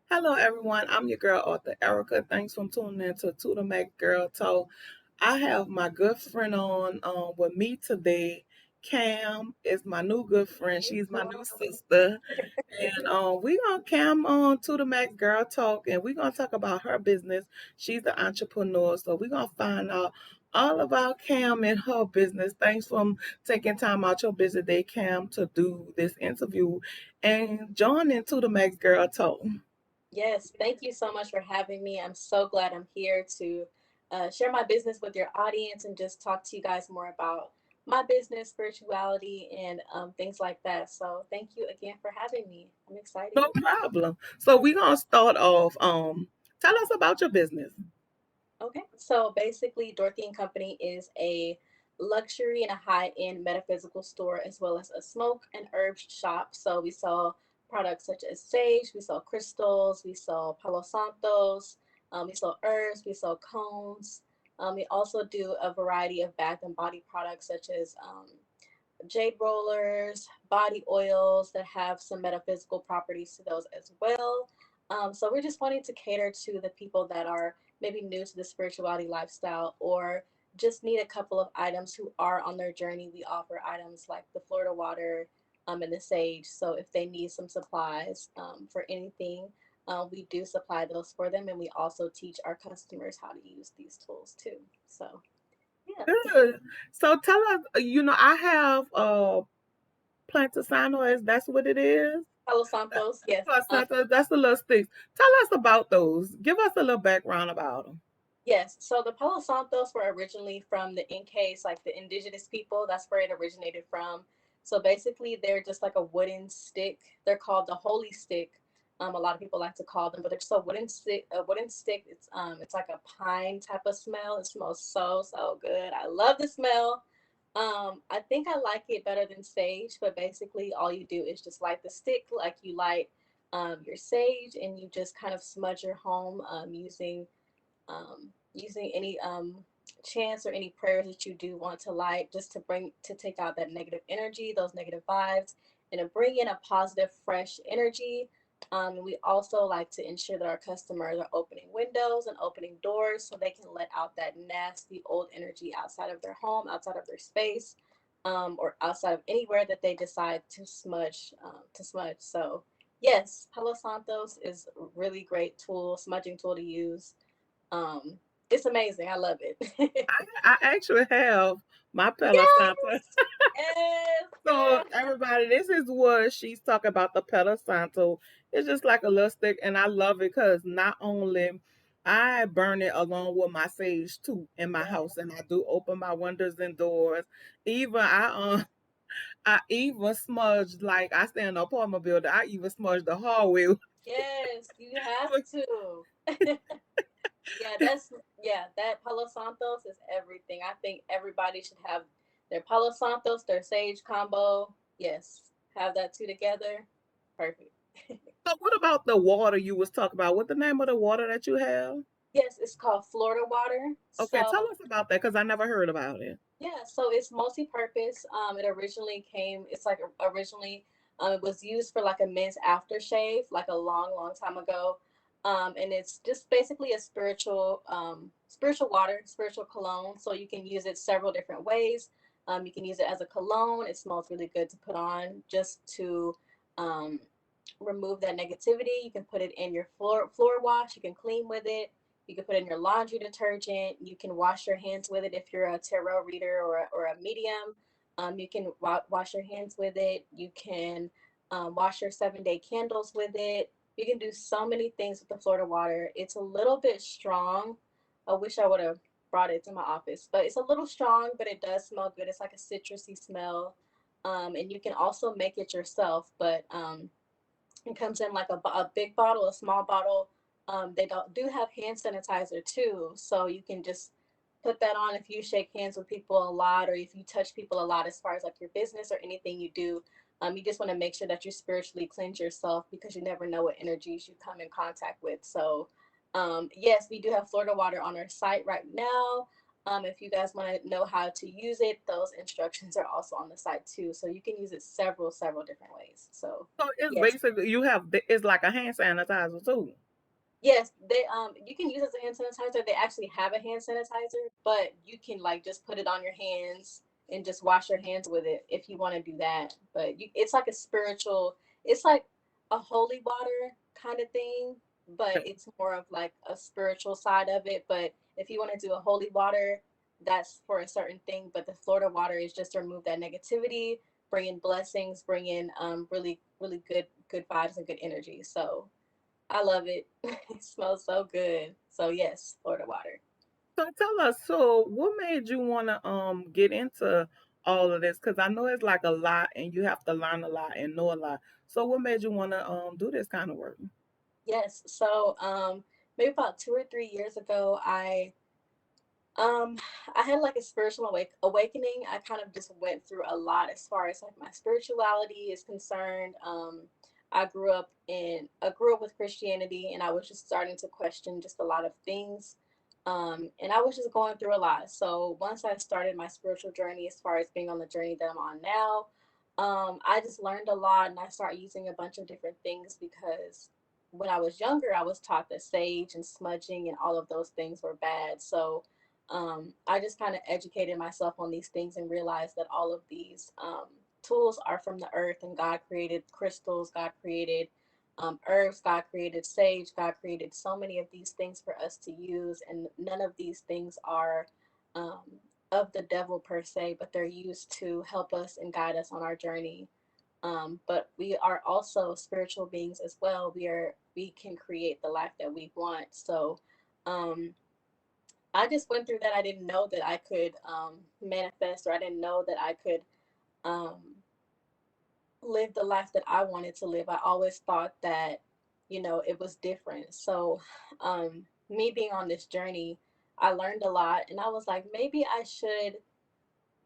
Hello, everyone. I'm your girl, author Erica. Thanks for tuning in to the Mac Girl Talk. I have my good friend on with me today. Cam is my new good friend. She's my new sister. And we gonna Cam on to the Mac Girl Talk, and we're gonna talk about her business. She's the entrepreneur, so we're gonna find out all about Cam and her business. Thanks for taking time out your busy day, Cam, to do this interview and join into the Mac Girl Talk. Yes, thank you so much for having me. I'm so glad I'm here to share my business with your audience and just talk to you guys more about my business, spirituality, and things like that. So, thank you again for having me. I'm excited. No problem. So we're gonna start off. Tell us about your business. Okay, so basically, Dorothy and Company is a luxury and a high-end metaphysical store, as well as a smoke and herb shop. So we sell products such as sage, we sell crystals, we sell Palo Santos, we sell herbs, we sell cones. We also do a variety of bath and body products such as jade rollers, body oils that have some metaphysical properties to those as well. So we're just wanting to cater to the people that are maybe new to the spirituality lifestyle or just need a couple of items who are on their journey. We offer items like the Florida water and the sage. So if they need some supplies for anything, we do supply those for them. And we also teach our customers how to use these tools too. So, yeah. Good. So tell us. I have plantain is that's what it is. Palo Santos, yes. That's the little sticks. Tell us about those. Give us a little background about them. Yes, so the Palo Santos were originally from the Incas, like the indigenous people. That's where it originated from. So basically, they're just like a wooden stick. They're called the holy stick. A lot of people like to call them, but they're just a wooden stick. A wooden stick. It's like a pine type of smell. It smells so good. I love the smell. I think I like it better than sage, but basically, all you do is just light the stick like you light your sage, and you just kind of smudge your home using any chants or any prayers that you do want to light just to take out that negative energy, those negative vibes, and to bring in a positive fresh energy. We also like to ensure that our customers are opening windows and opening doors so they can let out that nasty old energy outside of their home, outside of their space, or outside of anywhere that they decide to smudge. So yes, Palo Santos is a really great tool, smudging tool to use. um, it's amazing. I love it. I actually have my Palo Santo. Yes, yes, So yes. everybody, this is what she's talking about, the Palo Santo. It's just like a little stick, and I love it because not only I burn it along with my sage too in my Yes, house, and I do open my windows and doors. Even I even smudged, like I stay in an apartment building. I even smudged the hallway. yes, you have to. Yeah, that Palo Santos is everything. I think everybody should have their Palo Santos, their sage combo. Yes, have that two together. Perfect. So what about the water you was talking about? What the name of the water that you have? Yes, it's called Florida water. Okay, So tell us about that because I never heard about it. yeah, so it's multi-purpose. It originally came. It's like originally, it was used for like a men's aftershave, like a long time ago. And it's just basically a spiritual water, spiritual cologne. So you can use it several different ways. You can use it as a cologne. It smells really good to put on, just to um, remove that negativity. You can put it in your floor wash. You can clean with it. You can put it in your laundry detergent. You can wash your hands with it if you're a tarot reader or a medium. You can wash your hands with it. You can wash your 7 day candles with it. You can do so many things with the Florida water. It's a little bit strong. I wish I would have brought it to my office, but it's a little strong, but it does smell good. It's like a citrusy smell. And you can also make it yourself, but it comes in like a big bottle, a small bottle. They don't do have hand sanitizer too, so you can just put that on if you shake hands with people a lot or if you touch people a lot as far as like your business or anything you do. You just want to make sure that you spiritually cleanse yourself because you never know what energies you come in contact with. So yes, we do have Florida water on our site right now. If you guys want to know how to use it, those instructions are also on the site too. So you can use it several different ways. So So it's yes, basically it's like a hand sanitizer too. yes, they you can use it as a hand sanitizer. They actually have a hand sanitizer, but you can like just put it on your hands and just wash your hands with it if you want to do that. But it's like a spiritual, it's like a holy water kind of thing, but Okay. it's more of like a spiritual side of it. But if you want to do a holy water, that's for a certain thing. But the Florida water is just to remove that negativity, bring in blessings, bring in really good vibes and good energy. So I love it. It smells so good. So yes, Florida water. So tell us, so what made you want to get into all of this? Because I know it's like a lot, and you have to learn a lot and know a lot. So what made you want to do this kind of work? Yes. So maybe about 2 or 3 years ago, um I had like a spiritual awakening. I kind of just went through a lot as far as like my spirituality is concerned. I grew up with Christianity, and I was just starting to question just a lot of things. And I was just going through a lot. So once I started my spiritual journey, as far as being on the journey that I'm on now, I just learned a lot, and I started using a bunch of different things because when I was younger, I was taught that sage and smudging and all of those things were bad. So I just kind of educated myself on these things and realized that all of these tools are from the earth, and God created crystals, God created herbs, God created sage, God created so many of these things for us to use, and none of these things are um, of the devil per se, but they're used to help us and guide us on our journey. But we are also spiritual beings as well. We can create the life that we want. So um, I just went through that. I didn't know that I could manifest, or I didn't know that I could um, live the life that I wanted to live. I always thought that, it was different. So, me being on this journey, I learned a lot, and I was like, maybe I should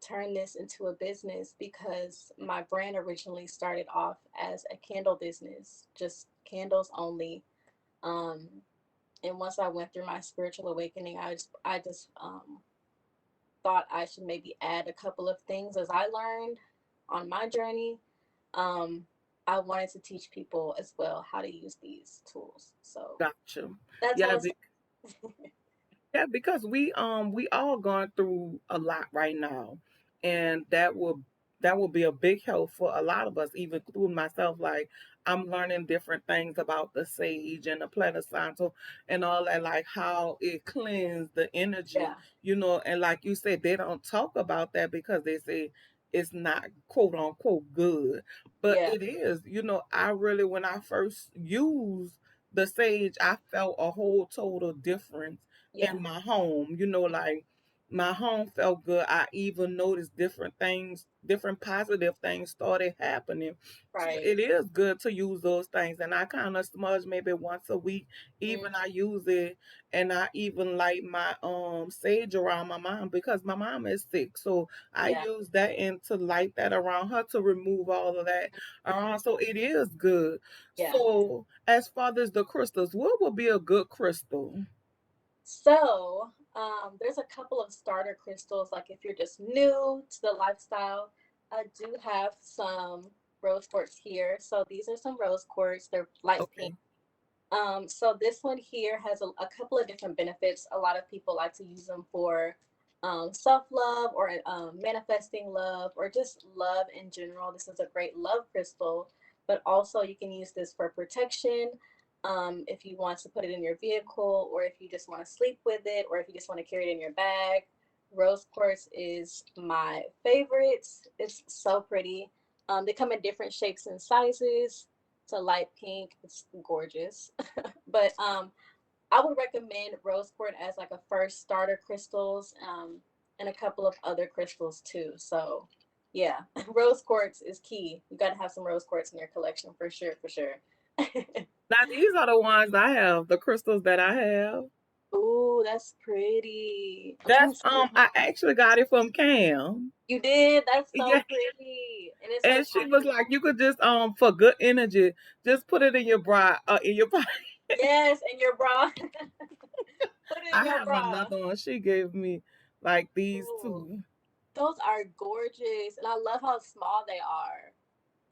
turn this into a business, because my brand originally started off as a candle business, just candles only. Um, and once I went through my spiritual awakening, I just thought I should maybe add a couple of things as I learned on my journey. Um, I wanted to teach people as well how to use these tools. So Gotcha. that's how Yeah, it's. yeah, because we all going through a lot right now, and that will be a big help for a lot of us, even including myself. Like I'm learning different things about the sage and the Palo Santo and all that, like how it cleans the energy, Yeah, and like you said, they don't talk about that because they say it's not quote unquote good. But yeah, it is, I really when I first used the sage, I felt a whole total difference yeah, in my home. Like my home felt good. I even noticed different things, different positive things started happening. So right. it is good to use those things. And I kind of smudge maybe once a week. Even I Mm, use it, and I even light my sage around my mom because my mom is sick. So I yeah, use that and to light that around her to remove all of that mm, around. So it is good. yeah. So as far as the crystals, what would be a good crystal? So there's a couple of starter crystals. Like if you're just new to the lifestyle, I do have some rose quartz here. So these are some rose quartz. They're light pink. Okay. So this one here has a couple of different benefits. A lot of people like to use them for self-love, or manifesting love, or just love in general. This is a great love crystal, but also you can use this for protection. If you want to put it in your vehicle, or if you just want to sleep with it, or if you just want to carry it in your bag. Rose quartz is my favorite. It's so pretty. They come in different shapes and sizes. It's a light pink. It's gorgeous. But I would recommend rose quartz as like a first starter crystals, and a couple of other crystals too. So yeah, rose quartz is key. You got to have some rose quartz in your collection for sure, for sure. Now these are the ones I have, the crystals that I have. Ooh, that's pretty. I'm trying That's to see. I actually got it from Cam. You did. That's Yeah. so pretty, and it's And like she was like, you could just for good energy, just put it in your bra in your pocket. yes, in your bra. Put it in I your have bra. another one she gave me. like these Ooh, two. those are gorgeous, and I love how small they are.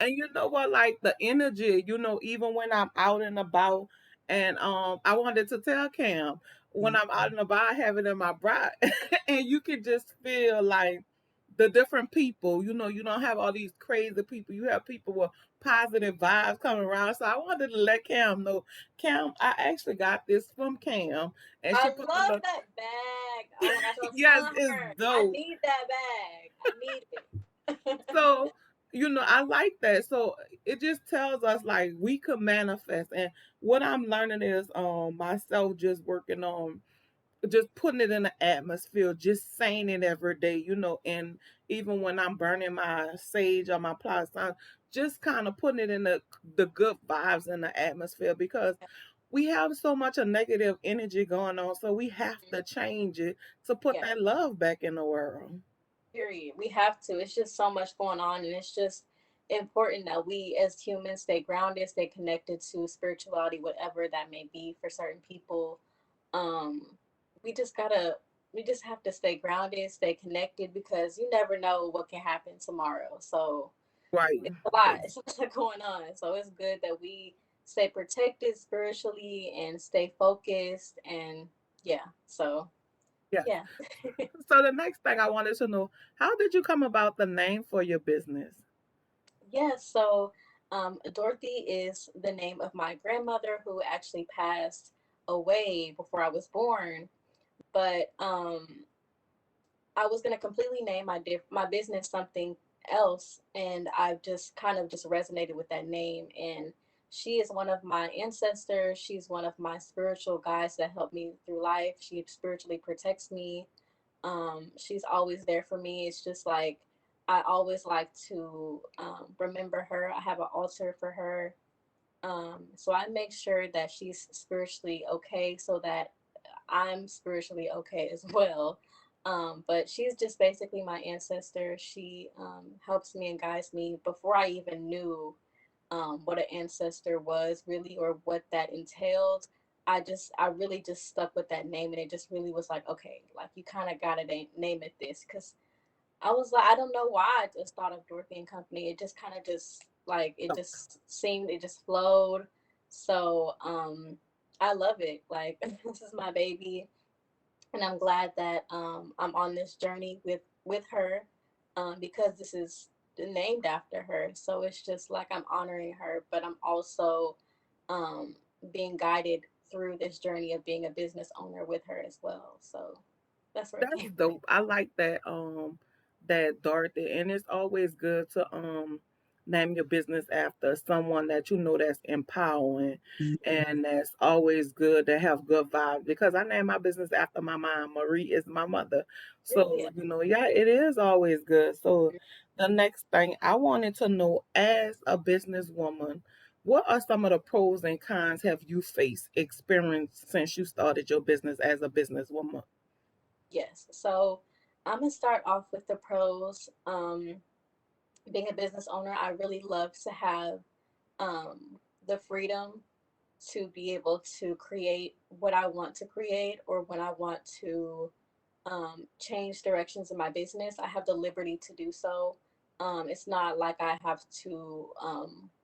And you know what, like the energy, even when I'm out and about, and I wanted to tell Cam, when I'm out and about, I have it in my bra, and you can just feel like the different people. You don't have all these crazy people. You have people with positive vibes coming around. So I wanted to let Cam know, Cam, I actually got this from Cam, and I she put the love look. that bag. Oh my gosh, I was Yes, telling it's her I dope. need that bag. I need it. So, I like that. So it just tells us like we could manifest. And what I'm learning is myself just working on just putting it in the atmosphere, just saying it every day, and even when I'm burning my sage or my Palo Santo, just kind of putting it in the good vibes in the atmosphere, because we have so much of negative energy going on. So we have to change it to put Yeah, that love back in the world. period. We have to. It's just so much going on, and it's just important that we as humans stay grounded, stay connected to spirituality, whatever that may be for certain people. Um, we just gotta, we just have to stay grounded, stay connected, because you never know what can happen tomorrow. So Right. it's a lot. Ex- It's a lot going on. So it's good that we stay protected spiritually and stay focused. And yeah, so Yes. yeah. So the next thing I wanted to know, how did you come about the name for your business? Yeah, so Dorothy is the name of my grandmother who actually passed away before I was born. But I was gonna completely name my business something else, and I've just kind of just resonated with that name. And she is one of my ancestors. She's one of my spiritual guides that help me through life. She spiritually protects me. She's always there for me. It's just like I always like to remember her. I have an altar for her. So I make sure that she's spiritually okay so that I'm spiritually okay as well. But she's just basically my ancestor. She helps me and guides me before I even knew what an ancestor was really or what that entailed. I really just stuck with that name, and it just really was like, okay, like you kind of gotta name it this, because I was like, I don't know why I just thought of Dorothy and Company. It just kind of just like it just seemed, it just flowed. So I love it. Like this is my baby, and I'm glad that I'm on this journey with her, because this is named after her. So it's just like I'm honoring her, but I'm also um, being guided through this journey of being a business owner with her as well. So that's where it That's came dope. I like that Dorothy, and it's always good to name your business after someone that that's empowering, and that's always good to have good vibes, because I named my business after my mom. Marie is my mother. from. So, Really. yeah, it is always good. So the next thing I wanted to know, as a businesswoman, what are some of the pros and cons have you faced, experienced since you started your business as a businesswoman? Yes. So I'm gonna start off with the pros. Being a business owner, I really love to have the freedom to be able to create what I want to create, or when I want to change directions in my business, I have the liberty to do so. It's not like I have to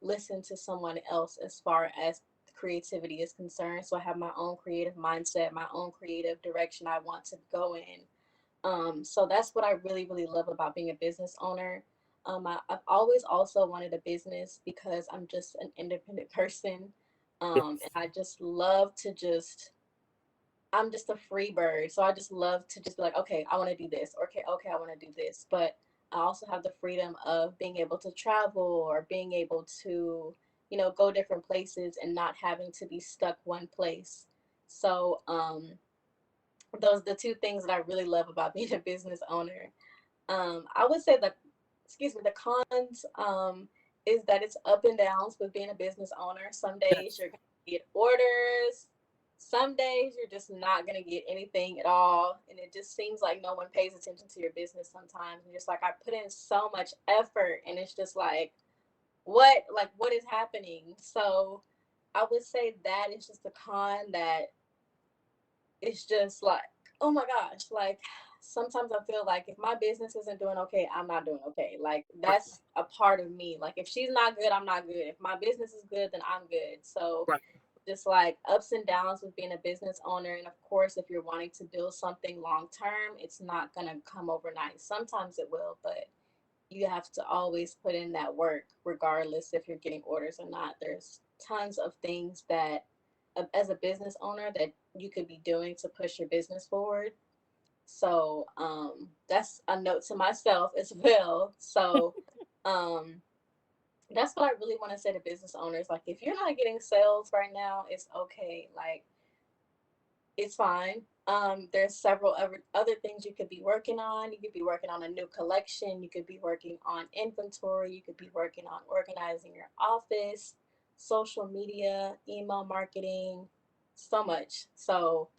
listen to someone else as far as creativity is concerned. So I have my own creative mindset, my own creative direction I want to go in. So that's what I really, really love about being a business owner. I've always also wanted a business because I'm just an independent person. And I just love to just, I'm just a free bird. So I just love to just be like, okay, I want to do this. Okay, okay, I want to do this. But I also have the freedom of being able to travel or being able to, go different places and not having to be stuck one place. So those are the two things that I really love about being a business owner. I would say the, excuse me, the cons is that it's up and downs with being a business owner. Some days Yes. you're gonna get orders. Some days you're just not gonna get anything at all, and it just seems like no one pays attention to your business sometimes. And just like I put in so much effort, and it's just like what is happening? So I would say that is just a con, that it's just like, oh my gosh, like sometimes I feel like if my business isn't doing okay, I'm not doing okay. Like Right, that's a part of me. Like if she's not good, I'm not good. If my business is good, then I'm good. So right, just like ups and downs with being a business owner. And of course, if you're wanting to build something long term, it's not going to come overnight. Sometimes it will, but you have to always put in that work, regardless if you're getting orders or not. There's tons of things that, as a business owner, that you could be doing to push your business forward. So that's a note to myself as well. So um, that's what I really want to say to business owners. Like, if you're not getting sales right now, it's okay. Like, it's fine. There's several other things you could be working on. You could be working on a new collection. You could be working on inventory. You could be working on organizing your office, social media, email marketing, so much. So,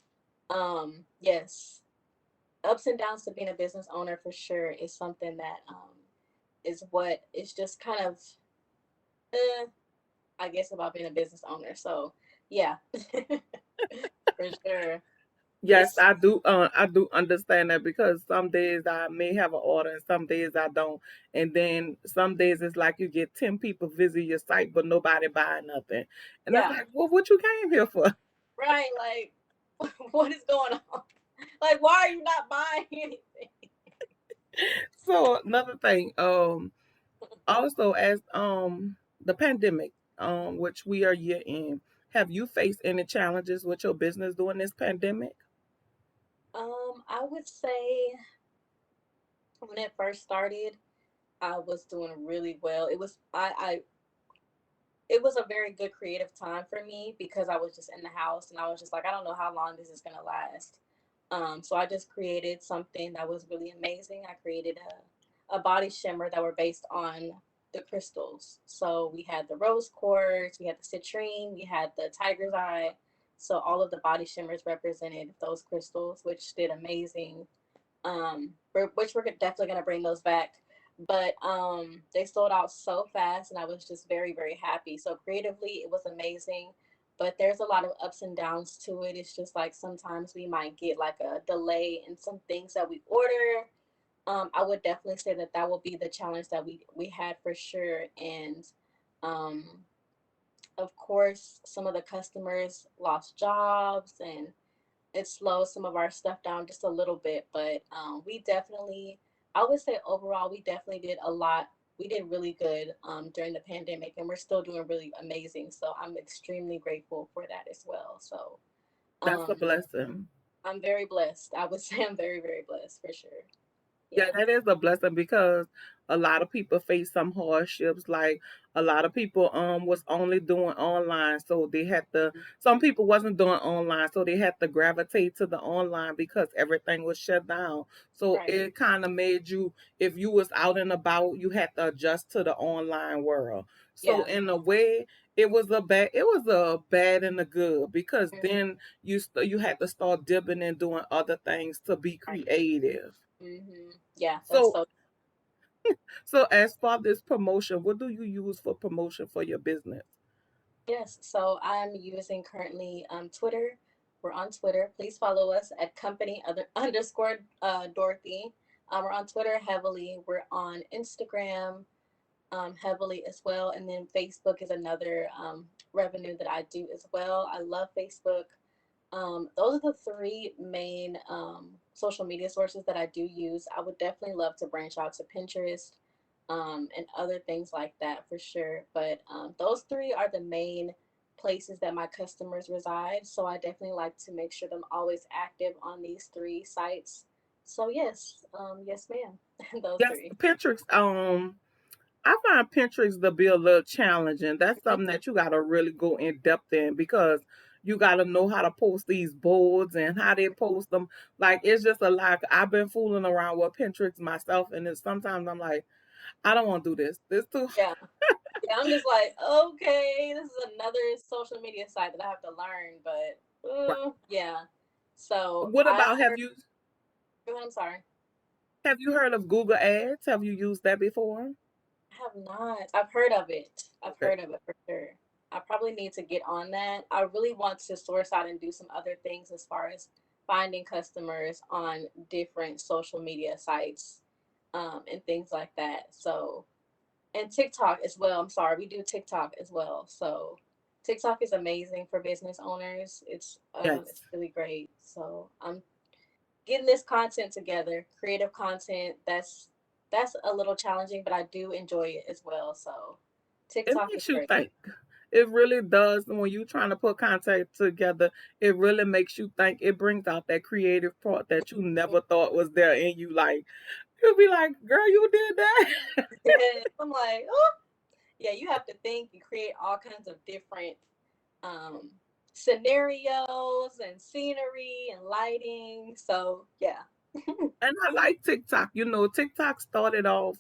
yes, ups and downs to being a business owner for sure is something that is what is just kind of, eh, I guess, about being a business owner. So, yeah, for sure. yes, It's I do understand that because some days I may have an order and some days I don't. And then some days it's like you get 10 people visit your site, but nobody buy nothing. And that's yeah. like, well, what you came here for? Right, like what is going on? Like why are you not buying anything? So another thing, also as the pandemic, which we are year in, have you faced any challenges with your business during this pandemic? I would say when it first started, I was doing really well. It was a very good creative time for me because I was just in the house and I was just like, I don't know how long this is gonna last. So I just created something that was really amazing. I created a body shimmer that were based on the crystals. So we had the rose quartz, we had the citrine, we had the tiger's eye. So all of the body shimmers represented those crystals, which did amazing. Which we're definitely gonna bring those back. But they sold out so fast, and I was just very, very happy. So creatively, it was amazing. But there's a lot of ups and downs to it. It's just like sometimes we might get like a delay in some things that we order. I would definitely say that that will be the challenge that we had for sure. And um, of course, some of the customers lost jobs, and it slows some of our stuff down just a little bit. But we definitely, I would say overall, we definitely did a lot. We did really good during the pandemic, and we're still doing really amazing. So I'm extremely grateful for that as well. So That's a um, blessing. I'm very blessed. I would say I'm very, very blessed for sure. Yeah, Yeah. that is a blessing because a lot of people face some hardships. Like a lot of people was only doing online, so they had to. Some people wasn't doing online, so they had to gravitate to the online because everything was shut down. So Right. it kind of made you, if you was out and about, you had to adjust to the online world. So Yeah. in a way, it was a bad and a good because Mhm. then you had to start dipping and doing other things to be Right. creative. Yeah. That's So so. so as far this promotion, what do you use for promotion for your business? Yes, so I'm using currently Twitter. We're on Twitter. Please follow us at company underscore Dorothy. We're on Twitter heavily. We're on Instagram heavily as well. And then Facebook is another revenue that I do as well. I love Facebook. Those are the three main social media sources that I do use. I would definitely love to branch out to Pinterest and other things like that for sure. But those three are the main places that my customers reside. So I definitely like to make sure that I'm always active on these three sites. So yes, yes, ma'am. Those Yes, three. Pinterest. I find Pinterest to be a little challenging. That's something that you gotta really go in depth in because you gotta know how to post these boards and how they post them. Like it's just a lot. I've been fooling around with Pinterest myself, and it's sometimes I'm like, I don't want to do this. This too. Yeah. Yeah, I'm just like, okay, this is another social media site that I have to learn, but Right. yeah. So What I about heard. Go ahead, I'm sorry. have you heard of Google Ads? Have you used that before? I have not. I've heard of it. I've Okay. heard of it for sure. I probably need to get on that. I really want to source out and do some other things as far as finding customers on different social media sites, and things like that. So, and TikTok as well. I'm sorry, we do TikTok as well. So TikTok is amazing for business owners. It's Yes. really great. So I'm getting this content together, creative content. That's a little challenging, but I do enjoy it as well. So It TikTok is makes you great. think. It really does. When you're trying to put content together, it really makes you think. It brings out that creative part that you never thought was there in you. Like, you'll be like, girl, you did that. Yeah, I'm like, oh, yeah. You have to think and create all kinds of different um, scenarios and scenery and lighting. So yeah, And I like TikTok. TikTok started off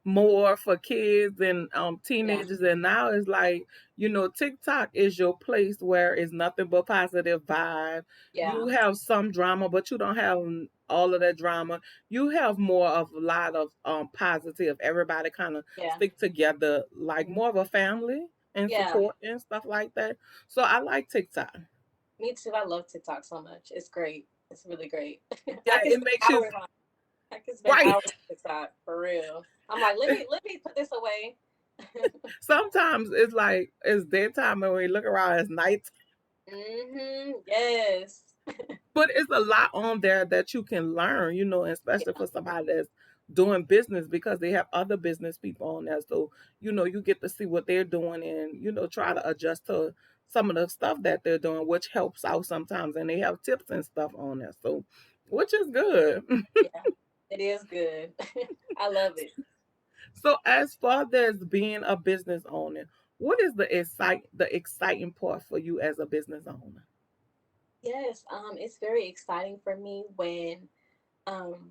more for kids and yeah, teenagers, and now it's like, TikTok is your place where it's nothing but positive vibe. yeah, You have some drama, but you don't have all of that drama. You have more of a lot of positive. Everybody kind of yeah, stick together, like more of a family and yeah. support and stuff like that. So I like TikTok. Me too. I love TikTok so much. It's great. It's really great. I Yeah, can it spend makes you hours on. I can spend right. hours on TikTok for real. I'm like, let me put this away. Sometimes it's like it's daytime and when you look around, it's night. Yes. But it's a lot on there that you can learn, especially Yeah. for somebody that's doing business because they have other business people on there. So, you get to see what they're doing and, try to adjust to some of the stuff that they're doing, which helps out sometimes. And they have tips and stuff on there. So, which is good. Yeah. It is good. I love it. So, as far as being a business owner, what is the exciting part for you as a business owner? Yes. It's very exciting for me when um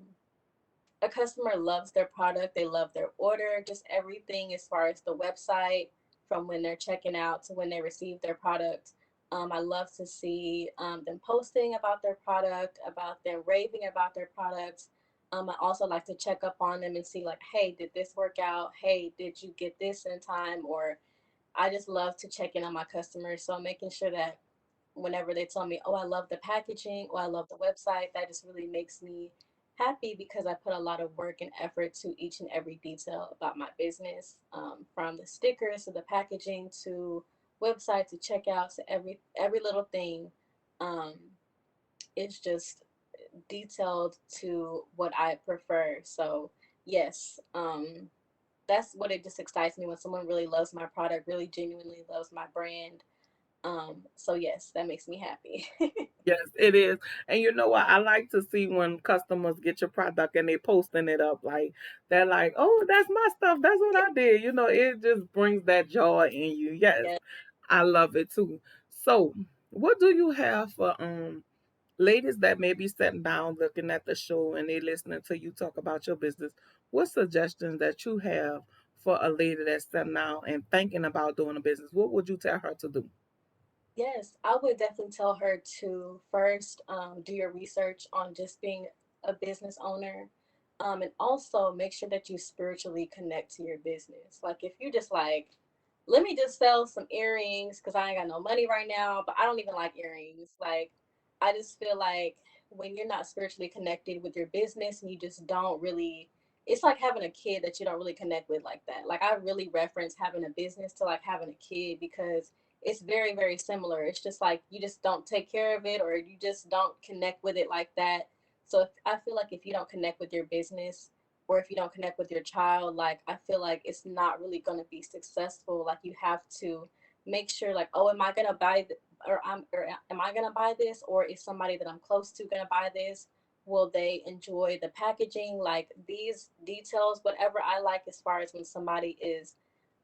a customer loves their product, they love their order, just everything as far as the website, from when they're checking out to when they receive their product. I love to see them posting about their product, about them raving about their products. I also like to check up on them and see, like, hey, did this work out? Hey, did you get this in time? Or I just love to check in on my customers. So making sure that whenever they tell me, oh, I love the packaging, or I love the website, that just really makes me happy because I put a lot of work and effort to each and every detail about my business, from the stickers to the packaging to website to checkout to every little thing. Um, it's just detailed to what I prefer. So yes, that's what it just excites me when someone really loves my product, really genuinely loves my brand. So yes, that makes me happy. Yes, it is. And you know what? I like to see when customers get your product and they posting it up. Like they're like, oh, that's my stuff. That's what Yeah, I did. It just brings that joy in you. Yes. yeah. I love it too. So what do you have for ladies that may be sitting down looking at the show and they listening to you talk about your business? What suggestions that you have for a lady that's sitting down and thinking about doing a business? What would you tell her to do? Yes, I would definitely tell her to first do your research on just being a business owner. And also make sure that you spiritually connect to your business. Like, if you just like, let me just sell some earrings because I ain't got no money right now, but I don't even like earrings. Like, I just feel like when you're not spiritually connected with your business and you just don't really, it's like having a kid that you don't really connect with like that. Like, I really reference having a business to like having a kid because it's very, very similar. It's just like you just don't take care of it or you just don't connect with it like that. So I feel like if you don't connect with your business or if you don't connect with your child, like, I feel like it's not really going to be successful. Like, you have to make sure, like, oh, am I going to buy or am I going to buy this, or is somebody that I'm close to going to buy this? Will they enjoy the packaging? Like, these details, whatever I like as far as when somebody is,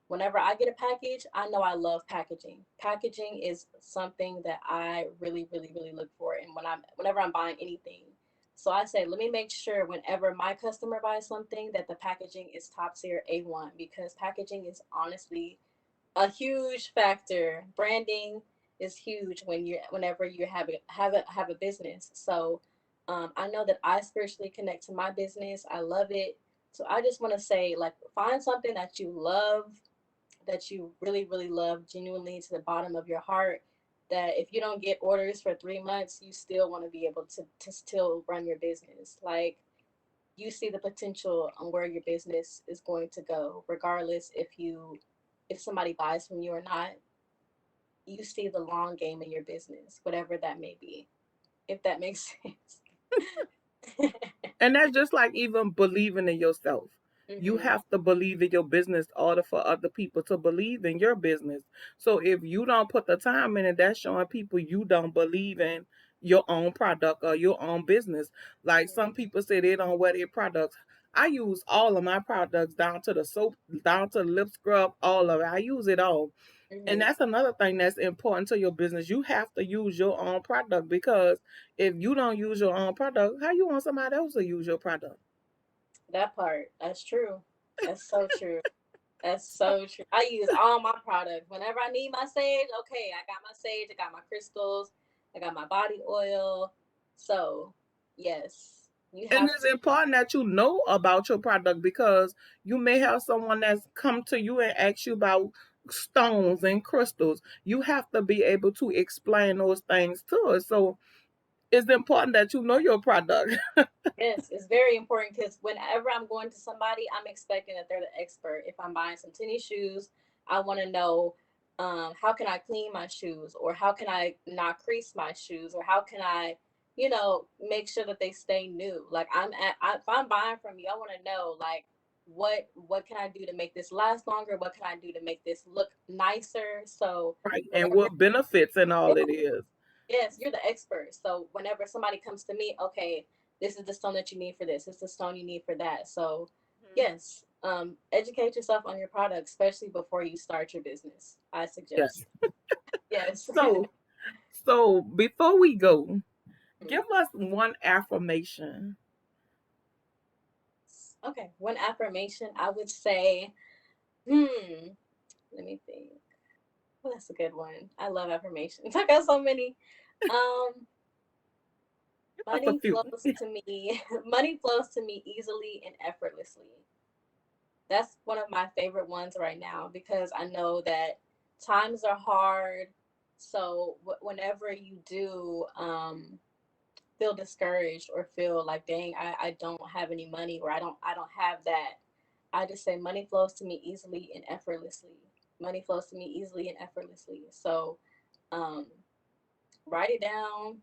whenever I get a package, I know I love packaging. Packaging is something that I really, really, really look for, and whenever I'm buying anything. So I say, let me make sure whenever my customer buys something that the packaging is top tier A1, because packaging is honestly a huge factor. Branding is huge whenever you have a business. So I know that I spiritually connect to my business. I love it. So I just want to say, like, find something that you love, that you really, really love genuinely to the bottom of your heart. that if you don't get orders for 3 months, you still want to be able to still run your business. Like, you see the potential on where your business is going to go, regardless if somebody buys from you or not. You see the long game in your business, whatever that may be, if that makes sense. And that's just like even believing in yourself. You Hmm. have to believe in your business in order for other people to believe in your business. So if you don't put the time in it, that's showing people you don't believe in your own product or your own business. Like some people say they don't wear their products. I use all of my products down to the soap, down to the lip scrub, all of it. I use it all. And Hmm. that's another thing that's important to your business. You have to use your own product because if you don't use your own product, how you want somebody else to use your product? That part, that's true. That's so true. That's So, so true. I use all my products. Whenever I need my sage, okay, I got my sage, I got my crystals, I got my body oil. So, yes, you and have it's to. important that you know about your product because you may have someone that's come to you and ask you about stones and crystals. You have to be able to explain those things to us. So it's important that you know your product. Yes, it's very important because whenever I'm going to somebody, I'm expecting that they're the expert. If I'm buying some tennis shoes, I want to know, how can I clean my shoes, or how can I not crease my shoes, or how can I, make sure that they stay new. Like, if I'm buying from you, I want to know, like, what can I do to make this last longer? What can I do to make this look nicer? So Right. And whenever what benefits and all it is. Yes, you're the expert. So whenever somebody comes to me, okay, this is the stone that you need for this. This is the stone you need for that. So yes, educate yourself on your product, especially before you start your business. I Yes. suggest. Yes. So so before we go, give us one affirmation. Okay, one affirmation I would say, hmm, let me think. Well, that's a good one. I love affirmations. I got so many. Um, Give us a money few. flows to me. Money flows to me easily and effortlessly. That's one of my favorite ones right now because I know that times are hard. So whenever you do feel discouraged or feel like, dang, I don't have any money, or I don't have that, I just say money flows to me easily and effortlessly. Money flows to me easily and effortlessly. So um, write it down,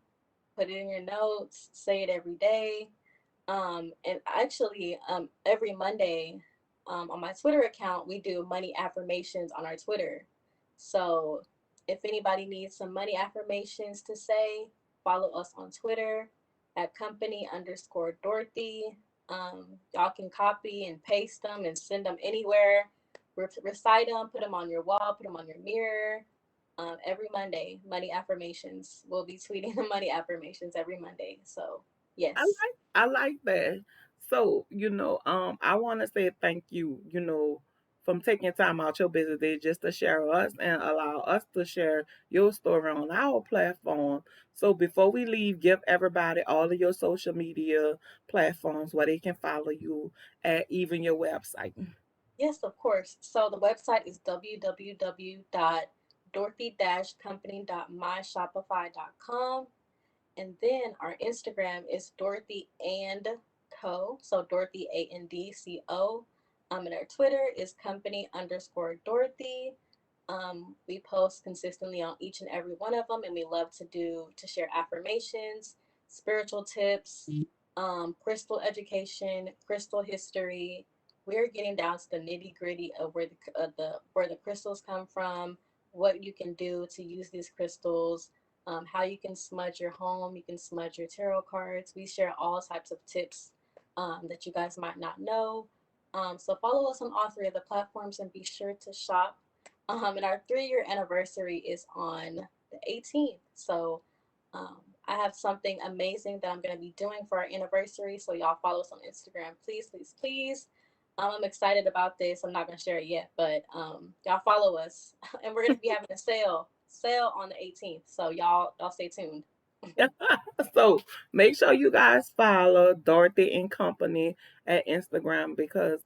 put it in your notes, say it every day. And actually, every Monday, on my Twitter account, we do money affirmations on our Twitter. So if anybody needs some money affirmations to say, follow us on Twitter at company_Dorothy. Y'all can copy and paste them and send them anywhere. Recite them, put them on your wall, put them on your mirror. Every Monday, money affirmations. We'll be tweeting the money affirmations every Monday. So, yes. I like that. So, I want to say thank you, from taking time out your busy day just to share us and allow us to share your story on our platform. So before we leave, give everybody all of your social media platforms where they can follow you at even your website. Yes, of course. So the website is www.dorothy-company.myshopify.com. And then our Instagram is Dorothy and Co. So Dorothy ANDCO. And our Twitter is company_Dorothy. We post consistently on each and every one of them, and we love to share affirmations, spiritual tips, crystal education, crystal history. We're getting down to the nitty gritty of where the crystals come from, what you can do to use these crystals, how you can smudge your home, you can smudge your tarot cards. We share all types of tips that you guys might not know. So follow us on all three of the platforms and be sure to shop. And our 3-year anniversary is on the 18th. So I have something amazing that I'm going to be doing for our anniversary. So y'all follow us on Instagram, please, please, please. I'm excited about this. I'm not going to share it yet, but y'all follow us, and we're going to be having a sale on the 18th. So y'all stay tuned. So make sure you guys follow Dorothy and Company at Instagram because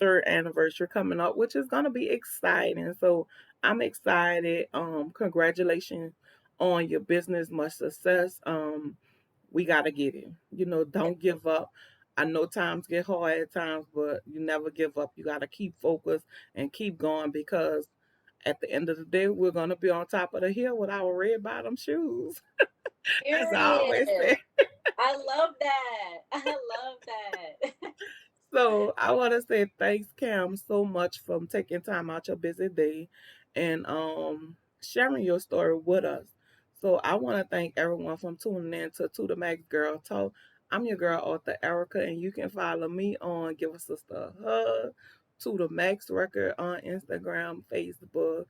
third anniversary coming up, which is gonna be exciting. So I'm excited. Congratulations on your business. Much success. We gotta get it. Don't give up. I know times get hard at times, but you never give up. You gotta keep focused and keep going because at the end of the day, we're gonna be on top of the hill with our red bottom shoes. As I always Period. say. I love that. I love that. So I want to say thanks, Cam, so much for taking time out your busy day and sharing your story with us. So I want to thank everyone for tuning in to the Max Girl Talk. I'm your girl, author Erica, and you can follow me on Give a Sister a Hug, to the Max Record on Instagram, Facebook,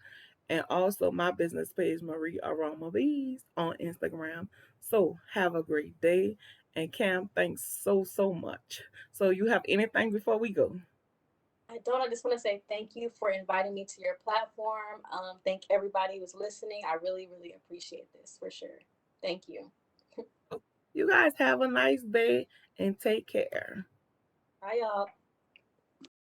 and also my business page, Marie Aroma Bees, on Instagram. So have a great day. And Cam, thanks so much. So you have anything before we go? I don't. I just want to say thank you for inviting me to your platform. Thank everybody who's listening. I really, really appreciate this for sure. Thank you. You guys have a nice day and take care. Bye, y'all.